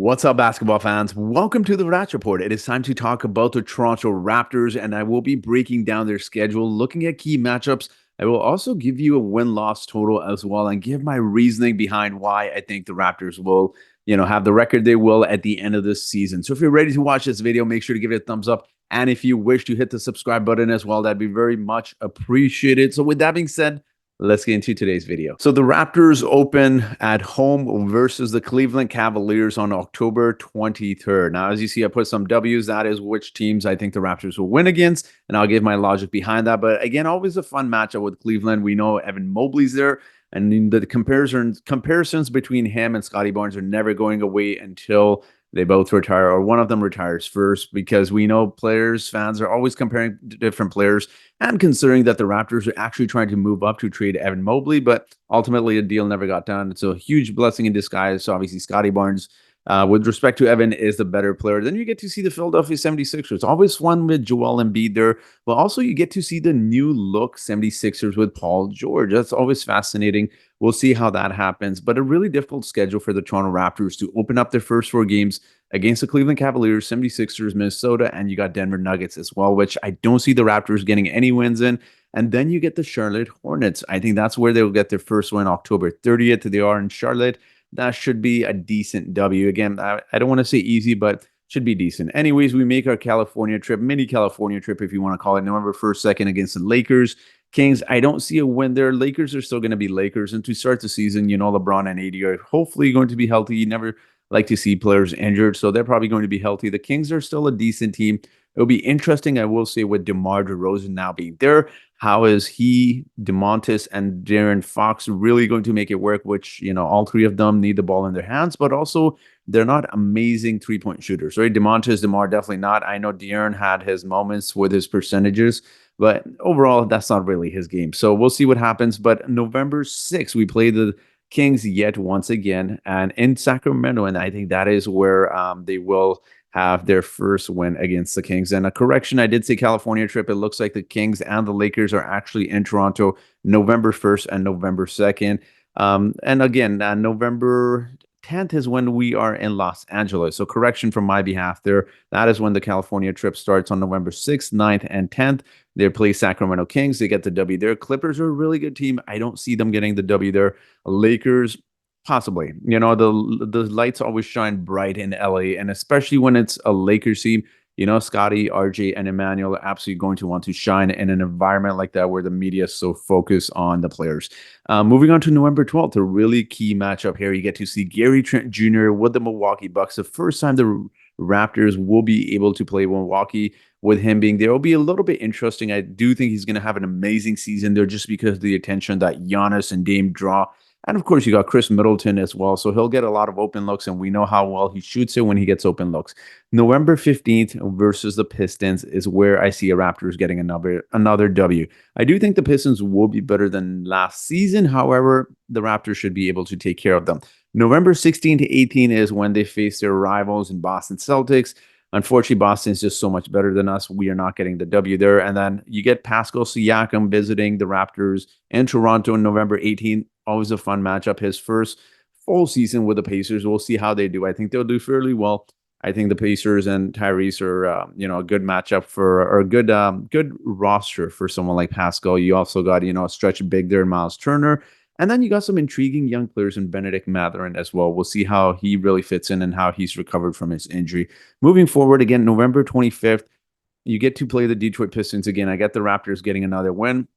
What's up, basketball fans? Welcome to the Raptor Report. It is time to talk about the Toronto Raptors, and I will be breaking down their schedule, looking at key matchups. I will also give you a win-loss total as well, and give my reasoning behind why I think the Raptors will, have the record they will at the end of this season. So if you're ready to watch this video, make sure to give it a thumbs up. And if you wish to hit the subscribe button as well, that'd be very much appreciated. So with that being said, let's get into today's video. So the Raptors open at home versus the Cleveland Cavaliers on October 23rd. Now, as you see, I put some W's. That is which teams I think the Raptors will win against, and I'll give my logic behind that. But again, always a fun matchup with Cleveland. We know Evan Mobley's there, and the comparisons between him and Scotty Barnes are never going away until they both retire, or one of them retires first, because we know fans are always comparing different players. And considering that the Raptors are actually trying to move up to trade Evan Mobley, but ultimately a deal never got done. It's a huge blessing in disguise. So obviously Scotty Barnes, with respect to Evan, is the better player. Then you get to see the Philadelphia 76ers. Always fun with Joel Embiid there, but also you get to see the new look 76ers with Paul George. That's always fascinating. We'll see how that happens, but a really difficult schedule for the Toronto Raptors to open up their first four games against the Cleveland Cavaliers, 76ers, Minnesota, and you got Denver Nuggets as well, which I don't see the Raptors getting any wins in. And then you get the Charlotte Hornets. I think that's where they'll get their first win October 30th. They are in Charlotte. That should be a decent W. Again, I don't want to say easy, but should be decent. Anyways, we make our California trip, mini California trip, if you want to call it, November 1st, 2nd against the Lakers. Kings, I don't see a win there. Lakers are still going to be Lakers. And to start the season, LeBron and AD are hopefully going to be healthy. You never like to see players injured, so they're probably going to be healthy. The Kings are still a decent team. It'll be interesting, I will say, with DeMar DeRozan now being there. How is he, DeMontis, and De'Aaron Fox really going to make it work? Which, all three of them need the ball in their hands, but also they're not amazing three-point shooters, right? DeMontis, DeMar, definitely not. I know De'Aaron had his moments with his percentages, but overall, that's not really his game. So we'll see what happens. But November 6th, we play the Kings yet once again, and in Sacramento, and I think that is where they will have their first win against the Kings. And a correction, I did say California trip. It looks like the Kings and the Lakers are actually in Toronto November 1st and November 2nd. And again, November 10th is when we are in Los Angeles. So correction from my behalf there. That is when the California trip starts on November 6th, 9th, and 10th. They play Sacramento Kings. They get the W there. Clippers are a really good team. I don't see them getting the W there. Lakers, possibly. The lights always shine bright in LA, and especially when it's a Lakers team. Scotty, RJ, and Emmanuel are absolutely going to want to shine in an environment like that where the media is so focused on the players. Moving on to November 12th, a really key matchup here. You get to see Gary Trent Jr. with the Milwaukee Bucks. The first time the Raptors will be able to play Milwaukee with him being there. It'll be a little bit interesting. I do think he's going to have an amazing season there just because of the attention that Giannis and Dame draw. And of course, you got Chris Middleton as well. So he'll get a lot of open looks, and we know how well he shoots it when he gets open looks. November 15th versus the Pistons is where I see a Raptors getting another W. I do think the Pistons will be better than last season. However, the Raptors should be able to take care of them. November 16 to 18 is when they face their rivals in Boston Celtics. Unfortunately, Boston is just so much better than us. We are not getting the W there. And then you get Pascal Siakam visiting the Raptors in Toronto on November 18th. Always a fun matchup. His first full season with the Pacers. We'll see how they do. I think they'll do fairly well. I think the Pacers and Tyrese are, a good matchup or a good roster for someone like Pascal. You also got, a stretch big there, Miles Turner. And then you got some intriguing young players in Benedict Mathurin as well. We'll see how he really fits in and how he's recovered from his injury. Moving forward, again, November 25th, you get to play the Detroit Pistons again. I get the Raptors getting another win.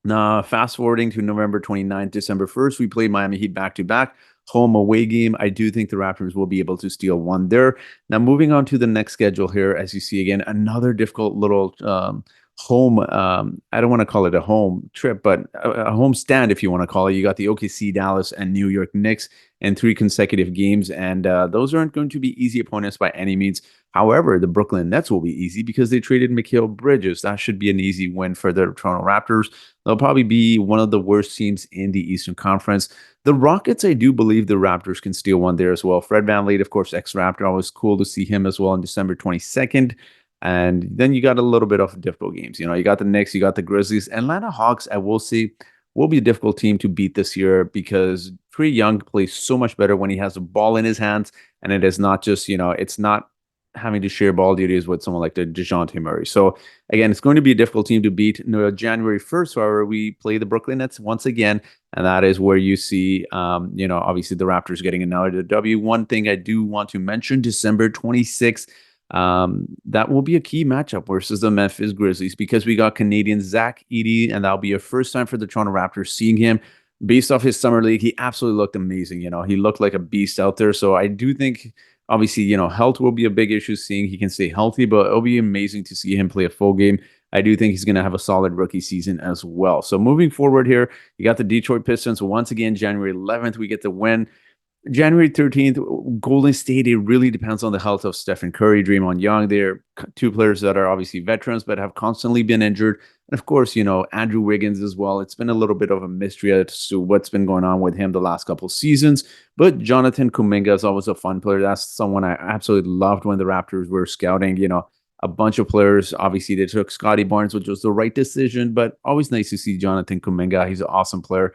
Now, fast forwarding to November 29th, December 1st, we play Miami Heat back-to-back. Home away game. I do think the Raptors will be able to steal one there. Now, moving on to the next schedule here, as you see again, another difficult little home. I don't want to call it a home trip, but a home stand, if you want to call it. You got the OKC, Dallas, and New York Knicks in 3 consecutive games, and those aren't going to be easy opponents by any means. However, the Brooklyn Nets will be easy because they traded Mikal Bridges. That should be an easy win for the Toronto Raptors. They'll probably be one of the worst teams in the Eastern Conference. The Rockets, I do believe the Raptors can steal one there as well. Fred VanVleet, of course, ex-Raptor. Always cool to see him as well on December 22nd. And then you got a little bit of difficult games. You got the Knicks, you got the Grizzlies. Atlanta Hawks, I will say, will be a difficult team to beat this year because Trae Young plays so much better when he has the ball in his hands. and it is not just, it's not having to share ball duties with someone like the DeJounte Murray. So again, it's going to be a difficult team to beat. January 1st, however, we play the Brooklyn Nets once again, and that is where you see, obviously the Raptors getting another W. One thing I do want to mention, December 26th, that will be a key matchup versus the Memphis Grizzlies because we got Canadian Zach Edey, and that'll be a first time for the Toronto Raptors seeing him. Based off his summer league, he absolutely looked amazing. He looked like a beast out there. So I do think, obviously, health will be a big issue, seeing he can stay healthy, but it'll be amazing to see him play a full game. I do think he's going to have a solid rookie season as well. So moving forward here, you got the Detroit Pistons. Once again, January 11th, we get the win. January 13th, Golden State, it really depends on the health of Stephen Curry, Draymond Young. They're two players that are obviously veterans, but have constantly been injured. And of course, Andrew Wiggins as well. It's been a little bit of a mystery as to what's been going on with him the last couple seasons. But Jonathan Kuminga is always a fun player. That's someone I absolutely loved when the Raptors were scouting, a bunch of players. Obviously, they took Scotty Barnes, which was the right decision, but always nice to see Jonathan Kuminga. He's an awesome player.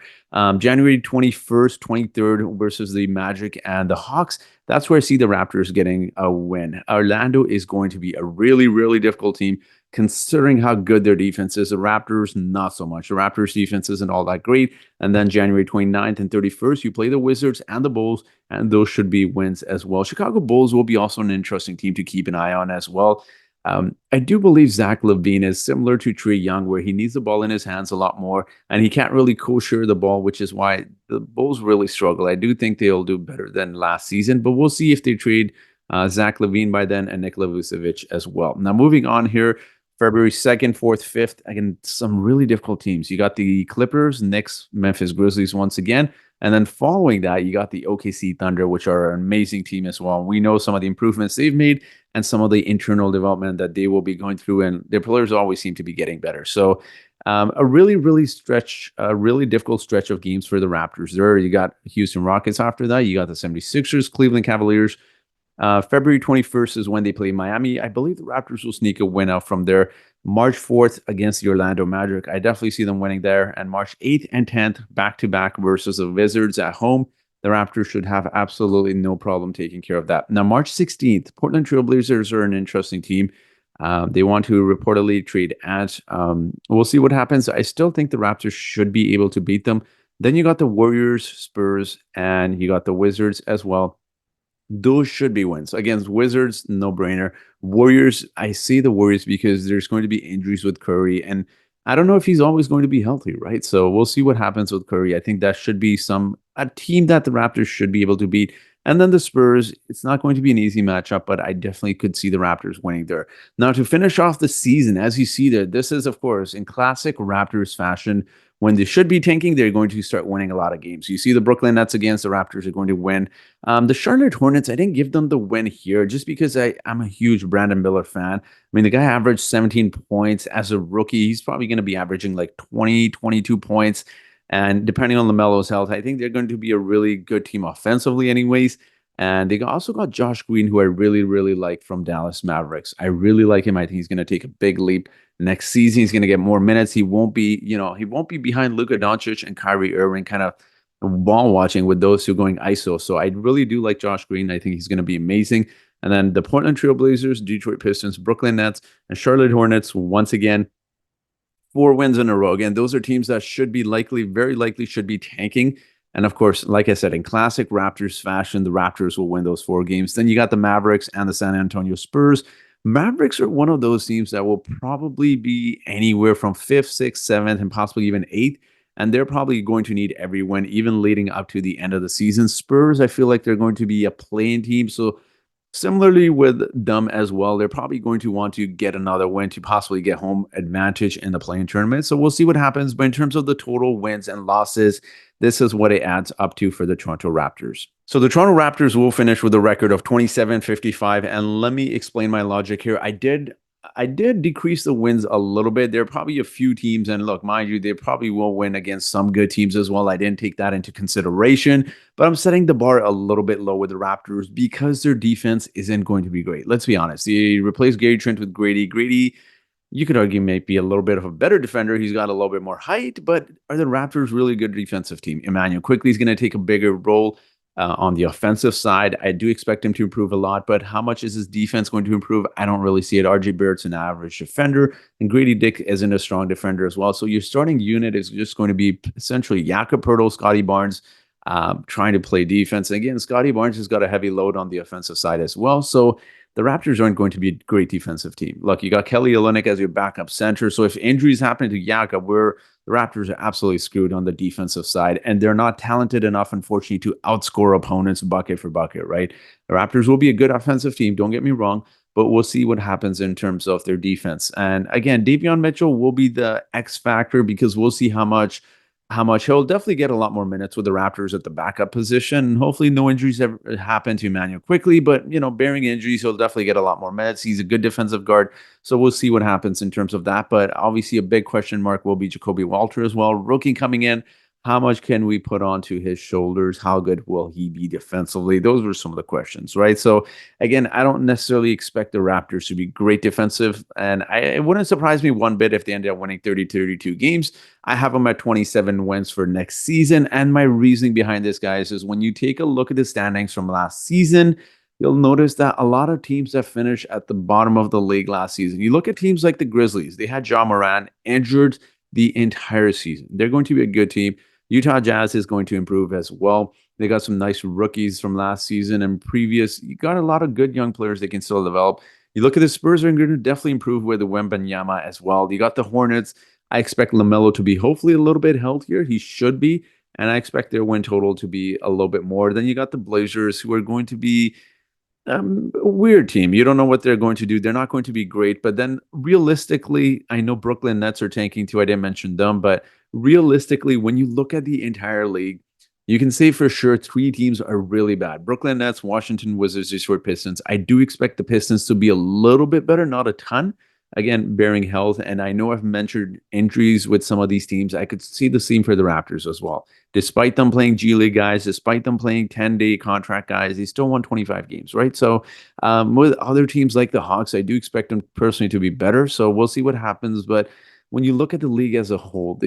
January 21st, 23rd versus the Magic and the Hawks. That's where I see the Raptors getting a win. Orlando is going to be a really, really difficult team considering how good their defense is. The Raptors, not so much. The Raptors defense isn't all that great. And then January 29th and 31st, you play the Wizards and the Bulls, and those should be wins as well. Chicago Bulls will be also an interesting team to keep an eye on as well. I do believe Zach LaVine is similar to Trae Young, where he needs the ball in his hands a lot more, and he can't really co-share the ball, which is why the Bulls really struggle. I do think they'll do better than last season, but we'll see if they trade Zach LaVine by then and Nikola Vucevic as well. Now, moving on here, February 2nd, 4th, 5th, again, some really difficult teams. You got the Clippers, Knicks, Memphis Grizzlies once again. And then following that, you got the OKC Thunder, which are an amazing team as well. We know some of the improvements they've made and some of the internal development that they will be going through, and their players always seem to be getting better. So a really, really difficult stretch of games for the Raptors. There, you got Houston Rockets after that. You got the 76ers, Cleveland Cavaliers. February 21st is when they play Miami. I believe the Raptors will sneak a win out from there. March 4th against the Orlando Magic. I definitely see them winning there. And March 8th and 10th, back-to-back versus the Wizards at home. The Raptors should have absolutely no problem taking care of that. Now, March 16th, Portland Trailblazers are an interesting team. They want to reportedly trade Ant. We'll see what happens. I still think the Raptors should be able to beat them. Then you got the Warriors, Spurs, and you got the Wizards as well. Those should be wins. Against Wizards, no brainer. Warriors, I see the Warriors because there's going to be injuries with Curry, and I don't know if he's always going to be healthy, right? So we'll see what happens with Curry. I think that should be a team that the Raptors should be able to beat. And then the Spurs, it's not going to be an easy matchup, but I definitely could see the Raptors winning there. Now, to finish off the season, as you see there, this is, of course, in classic Raptors fashion. When they should be tanking, they're going to start winning a lot of games. You see the Brooklyn Nets against the Raptors are going to win. The Charlotte Hornets, I didn't give them the win here just because I'm a huge Brandon Miller fan. I mean, the guy averaged 17 points as a rookie. He's probably going to be averaging like 20, 22 points. And depending on LaMelo's health, I think they're going to be a really good team offensively anyways. And they also got Josh Green, who I really, really like from Dallas Mavericks. I really like him. I think he's going to take a big leap next season. He's going to get more minutes. He won't be behind Luka Doncic and Kyrie Irving kind of ball watching with those two going ISO. So I really do like Josh Green. I think he's going to be amazing. And then the Portland Trail Blazers, Detroit Pistons, Brooklyn Nets, and Charlotte Hornets, once again, 4 wins in a row. Again, those are teams that should be very likely should be tanking. And of course, like I said, in classic Raptors fashion, the Raptors will win those 4 games. Then you got the Mavericks and the San Antonio Spurs. Mavericks are one of those teams that will probably be anywhere from 5th, 6th, 7th, and possibly even 8th. And they're probably going to need every win, even leading up to the end of the season. Spurs, I feel like they're going to be a playing team. So similarly with them as well, they're probably going to want to get another win to possibly get home advantage in the playing tournament. So we'll see what happens. But in terms of the total wins and losses, this is what it adds up to for the Toronto Raptors. So the Toronto Raptors will finish with a record of 27-55. And let me explain my logic here. I did decrease the wins a little bit. There are probably a few teams, and look, mind you, they probably will win against some good teams as well. I didn't take that into consideration, but I'm setting the bar a little bit low with the Raptors because their defense isn't going to be great. Let's be honest. They replaced Gary Trent with Grady. Grady, you could argue, might be a little bit of a better defender. He's got a little bit more height, but are the Raptors really a good defensive team? Emmanuel Quickley is going to take a bigger role. On the offensive side, I do expect him to improve a lot, but how much is his defense going to improve? I don't really see it. RJ Barrett's an average defender, and Grady Dick isn't a strong defender as well. So your starting unit is just going to be essentially Jakob Poeltl, Scotty Barnes, trying to play defense. And again, Scotty Barnes has got a heavy load on the offensive side as well. So the Raptors aren't going to be a great defensive team. Look, you got Kelly Olynyk as your backup center. So if injuries happen to Jakob, the Raptors are absolutely screwed on the defensive side, and they're not talented enough, unfortunately, to outscore opponents bucket for bucket, right? The Raptors will be a good offensive team, don't get me wrong, but we'll see what happens in terms of their defense. And again, Davion Mitchell will be the X factor because we'll see how much he'll definitely get a lot more minutes with the Raptors at the backup position. Hopefully, no injuries ever happen to Emmanuel quickly, but bearing injuries, he'll definitely get a lot more minutes. He's a good defensive guard, so we'll see what happens in terms of that. But obviously, a big question mark will be Jacoby Walter as well, rookie coming in. How much can we put onto his shoulders? How good will he be defensively? Those were some of the questions, right? So again, I don't necessarily expect the Raptors to be great defensive, and it wouldn't surprise me one bit if they ended up winning 30-32 games. I have them at 27 wins for next season. And my reasoning behind this, guys, is when you take a look at the standings from last season, you'll notice that a lot of teams that finished at the bottom of the league last season. You look at teams like the Grizzlies, they had Ja Morant injured the entire season. They're going to be a good team. Utah Jazz is going to improve as well. They got some nice rookies from last season and previous. You got a lot of good young players they can still develop. You look at the Spurs are going to definitely improve with the Wembanyama as well. You got the Hornets. I expect LaMelo to be hopefully a little bit healthier. He should be. And I expect their win total to be a little bit more. Then you got the Blazers, who are going to be a weird team. You don't know what they're going to do. They're not going to be great. But then realistically, I know Brooklyn Nets are tanking too. I didn't mention them. But realistically, when you look at the entire league, you can say for sure three teams are really bad. Brooklyn Nets, Washington Wizards, Detroit Pistons. I do expect the Pistons to be a little bit better, not a ton. Again, bearing health. And I know I've mentioned injuries with some of these teams. I could see the same for the Raptors as well. Despite them playing G League guys, despite them playing 10-day contract guys, they still won 25 games, right? So with other teams like the Hawks, I do expect them personally to be better. So we'll see what happens. But when you look at the league as a whole,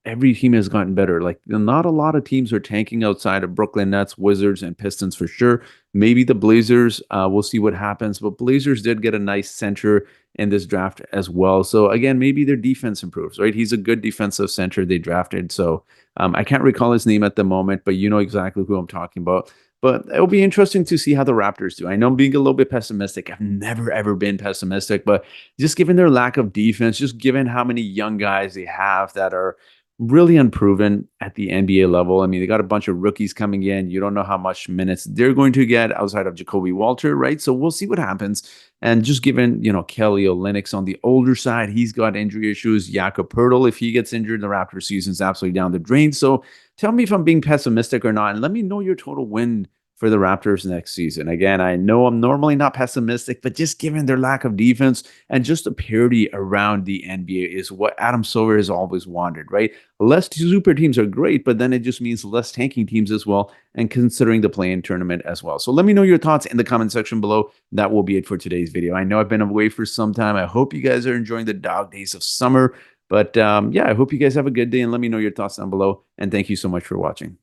every team has gotten better. Like not a lot of teams are tanking outside of Brooklyn Nets, Wizards, and Pistons for sure. Maybe the Blazers, we'll see what happens. But Blazers did get a nice center in this draft as well. So again, maybe their defense improves, right? He's a good defensive center they drafted. So I can't recall his name at the moment, but you know exactly who I'm talking about. But it'll be interesting to see how the Raptors do. I know I'm being a little bit pessimistic. I've never, ever been pessimistic, but just given their lack of defense, just given how many young guys they have that are really unproven at the NBA level. I mean, they got a bunch of rookies coming in. You don't know how much minutes they're going to get outside of Jacoby Walter, right? So we'll see what happens. And just given, Kelly Olynyk's on the older side, he's got injury issues. Jakob Poeltl, if he gets injured, the Raptors season's absolutely down the drain. So tell me if I'm being pessimistic or not, and let me know your total win for the Raptors next season. Again, I know I'm normally not pessimistic, but just given their lack of defense and just the parity around the NBA is what Adam Silver has always wanted, right? Less super teams are great, but then it just means less tanking teams as well, and considering the play-in tournament as well. So let me know your thoughts in the comment section below. That will be it for today's video. I know I've been away for some time. I hope you guys are enjoying the dog days of summer. But yeah, I hope you guys have a good day, and let me know your thoughts down below. And thank you so much for watching.